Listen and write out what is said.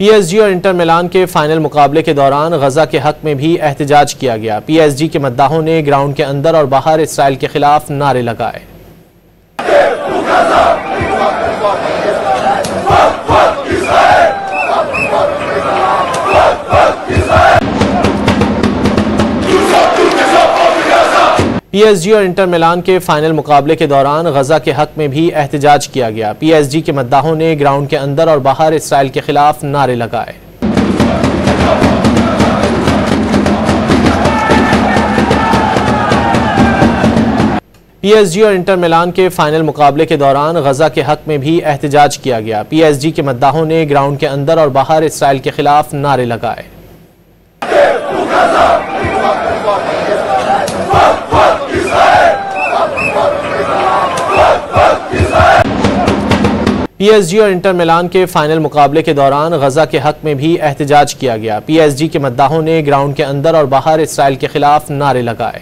PSG और Inter Milan के final मुकाबले के दौरान गजा के हक में भी एहतजाज किया गया। PSG के मद्दाहों ने ग्राउंड के अंदर और बाहर इसराइल के खिलाफ नारे लगाए। PSG और इंटर मिलान के फाइनल मुकाबले के दौरान गजा के हक में भी एहतजाज किया गया। PSG के मद्दाहों ने ग्राउंड के अंदर और बाहर इसराइल के खिलाफ नारे लगाए। PSG और इंटर मिलान के फाइनल मुकाबले के दौरान गजा के हक में भी एहतजाज किया गया। PSG के मद्दाहों ने ग्राउंड के अंदर और बाहर इसराइल के खिलाफ नारे लगाए। PSG और इंटर मिलान के फाइनल मुकाबले के दौरान गजा के हक में भी एहतजाज किया गया। PSG के मद्दाहों ने ग्राउंड के अंदर और बाहर इसराइल के खिलाफ नारे लगाए।